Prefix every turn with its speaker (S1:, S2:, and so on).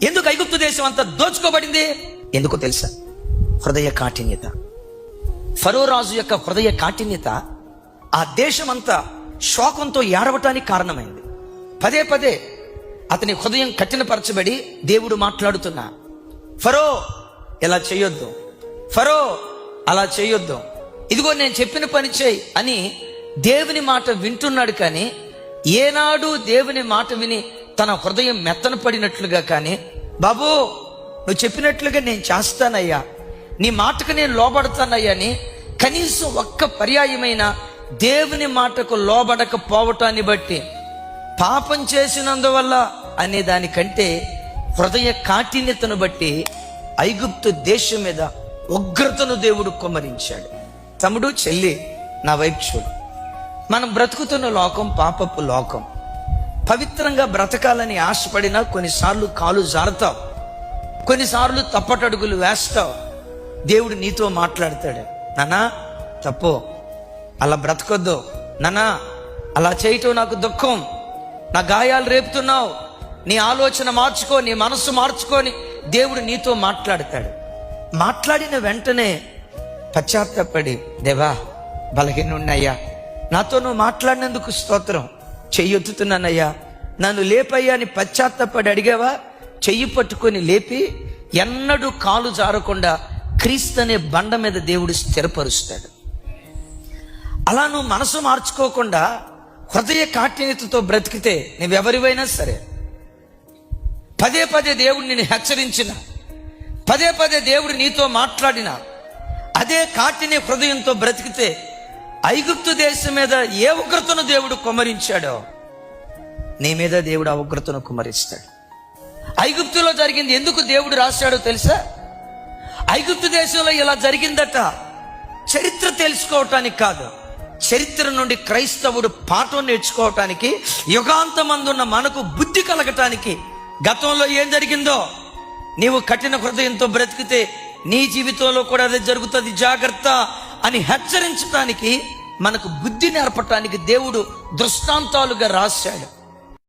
S1: ఎందుకు ఐగుప్తు దేశం అంతా దోచుకోబడింది? ఎందుకో తెలుసా? హృదయ కాఠిన్యత. ఫరో రాజు యొక్క హృదయ కాఠిన్యత ఆ దేశమంతా శోకంతో ఏడవటానికి కారణమైంది. పదే పదే అతని హృదయం కఠినపరచబడి దేవుడు మాట్లాడుతున్నా, ఫరో ఇలా చేయొద్దు, ఫరో అలా చేయొద్దు, ఇదిగో నేను చెప్పిన పని చేయి అని దేవుని మాట వింటున్నాడు. కానీ ఏనాడు దేవుని మాట విని తన హృదయం మెత్తన పడినట్లుగా కానీ, బాబు నువ్వు చెప్పినట్లుగా నేను చేస్తానయ్యా, నీ మాటకు నేను లోబడతానయ్యా అని కనీసం ఒక్క పర్యాయమైన దేవుని మాటకు లోబడకపోవటాన్ని బట్టి, పాపం చేసినందువల్ల అనే దానికంటే హృదయ కాఠిన్యతను బట్టి ఐగుప్తు దేశం మీద ఉగ్రతను దేవుడు కుమ్మరించాడు. తమ్ముడు, చెల్లి, నా వైపు చూడు. మనం బ్రతుకుతున్న లోకం పాపపు లోకం. పవిత్రంగా బ్రతకాలని ఆశపడినా కొన్నిసార్లు కాలు జారుతావు, కొన్నిసార్లు తప్పటడుగులు వేస్తావు. దేవుడు నీతో మాట్లాడతాడు, నానా తప్పు, అలా బ్రతకొద్దు, నానా అలా చేయటం నాకు దుఃఖం, నా గాయాలు రేపుతున్నావు, నీ ఆలోచన మార్చుకో, నీ మనస్సు మార్చుకొని దేవుడు నీతో మాట్లాడతాడు. మాట్లాడిన వెంటనే పశ్చాత్తాపడి, దేవా బలహీనున్నయ్యా, నాతో నువ్వు మాట్లాడినందుకు స్తోత్రం, చెయ్యొత్తుతున్నానయ్యా, నన్ను లేపయ్యా అని పశ్చాత్తాపడి అడిగావా? చెయ్యి పట్టుకొని లేపి ఎన్నడూ కాలు జారకుండా క్రీస్తు అనే బండ మీద దేవుడు స్థిరపరుస్తాడు. అలా నువ్వు మనసు మార్చుకోకుండా హృదయ కాఠిన్యతతో బ్రతికితే నువ్వెవరివైనా సరే, పదే పదే దేవుడు నిన్ను హెచ్చరించిన, పదే పదే దేవుడు నీతో మాట్లాడిన అదే కాఠిన్య హృదయంతో బ్రతికితే ఐగుప్తు దేశం మీద ఏ ఉగ్రతను దేవుడు కుమ్మరించాడో నీ మీద దేవుడు ఆ ఉగ్రతను కుమ్మరిస్తాడు. ఐగుప్తులో జరిగింది ఎందుకు దేవుడు రాశాడో తెలుసా? ఐగుప్తు దేశంలో ఇలా జరిగిందట చరిత్ర తెలుసుకోవటానికి కాదు, చరిత్ర నుండి క్రైస్తవుడు పాఠం నేర్చుకోవటానికి, యుగాంతమందున్న మనకు బుద్ధి కలగటానికి. గతంలో ఏం జరిగిందో నీవు కఠిన హృదయంతో బ్రతికితే నీ జీవితంలో కూడా అదే జరుగుతుంది, జాగ్రత్త అని హెచ్చరించడానికి, మనకు బుద్ధి నేర్పటానికి దేవుడు దృష్టాంతాలుగా రాశాడు.